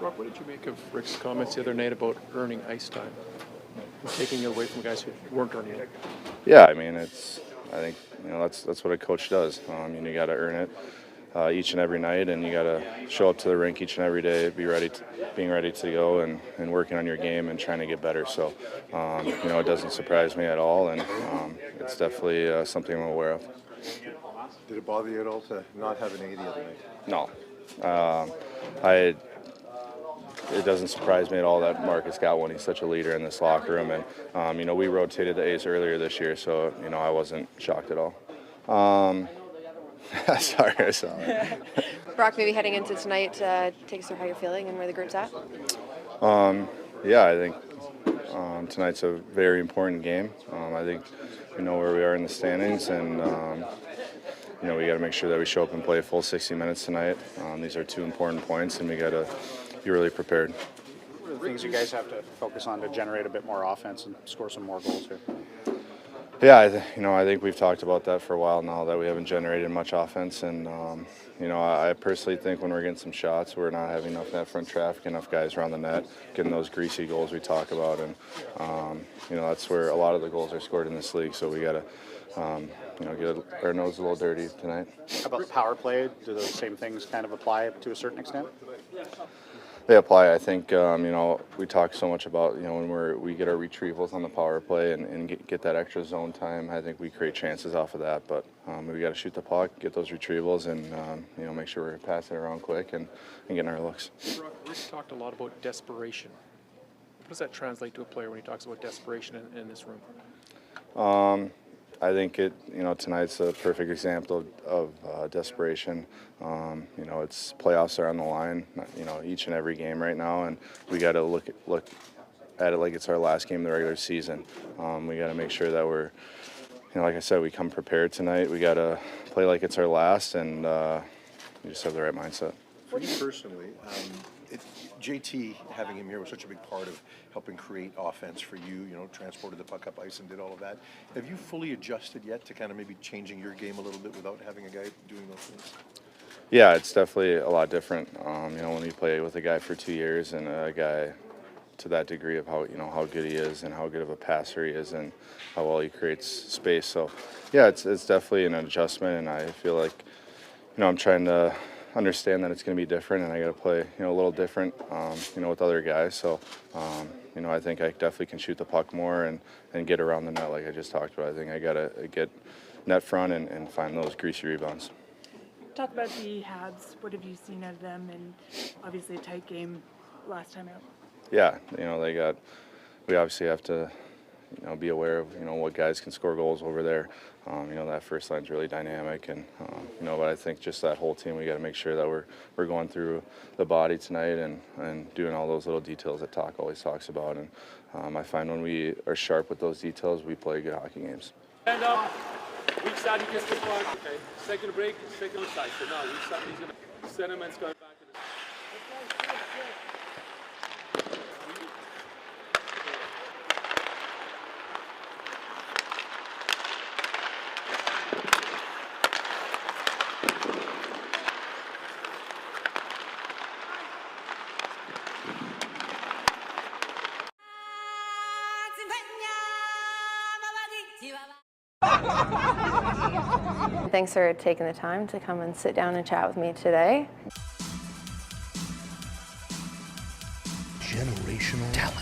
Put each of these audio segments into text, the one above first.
Brock, what did you make of Rick's comments the other night about earning ice time, and taking it away from guys who weren't earning it? Yeah, I mean, I think that's what a coach does. You got to earn it each and every night, and you got to show up to the rink each and every day, being ready to go and working on your game and trying to get better. So, it doesn't surprise me at all, and it's definitely something I'm aware of. Did it bother you at all to not have an A the other night? No. It doesn't surprise me at all that Marcus got one. He's such a leader in this locker room, and we rotated the A's earlier this year, so I wasn't shocked at all. Sorry, I saw it. Brock, maybe heading into tonight, take us through how you're feeling and where the group's at. Yeah, I think tonight's a very important game. I think we know where we are in the standings, and we got to make sure that we show up and play a full 60 minutes tonight. These are two important points, and we got to be really prepared. What are the things you guys have to focus on to generate a bit more offense and score some more goals here? Yeah, I think we've talked about that for a while now, that we haven't generated much offense, and I personally think when we're getting some shots, we're not having enough net front traffic, enough guys around the net, getting those greasy goals we talk about, and that's where a lot of the goals are scored in this league. So we got to get our nose a little dirty tonight. How about the power play? Do those same things kind of apply to a certain extent? They apply. I think we talk so much about when we get our retrievals on the power play and get that extra zone time. I think we create chances off of that, but we got to shoot the puck, get those retrievals, and make sure we're passing it around quick and getting our looks. Rick talked a lot about desperation. What does that translate to a player when he talks about desperation in this room? I think tonight's a perfect example of desperation. It's playoffs are on the line, each and every game right now, and we got to look at it like it's our last game of the regular season. We got to make sure that we're, like I said, we come prepared tonight. We got to play like it's our last, and we just have the right mindset. For you personally, JT, having him here was such a big part of helping create offense for you, transported the puck up ice and did all of that. Have you fully adjusted yet to kind of maybe changing your game a little bit without having a guy doing those things? Yeah, it's definitely a lot different. When you play with a guy for 2 years and a guy to that degree of how good he is and how good of a passer he is and how well he creates space. So, yeah, it's definitely an adjustment, and I feel like I'm trying to understand that it's going to be different, and I got to play a little different with other guys. So I think I definitely can shoot the puck more and get around the net like I just talked about. I think I got to get net front and find those greasy rebounds. Talk about the Habs. What have you seen out of them? And obviously a tight game last time out. Yeah, we obviously have to be aware of what guys can score goals over there. That first line's really dynamic, and but I think just that whole team, we got to make sure that we're going through the body tonight and doing all those little details that Talk always talks about. And I find when we are sharp with those details, we play good hockey games. Stand up. Weak side, he gets the puck. Okay. Second break, second side. So now weak side, he's gonna Sentiment's going back to the. Thanks for taking the time to come and sit down and chat with me today. Generational talent.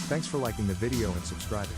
Thanks for liking the video and subscribing.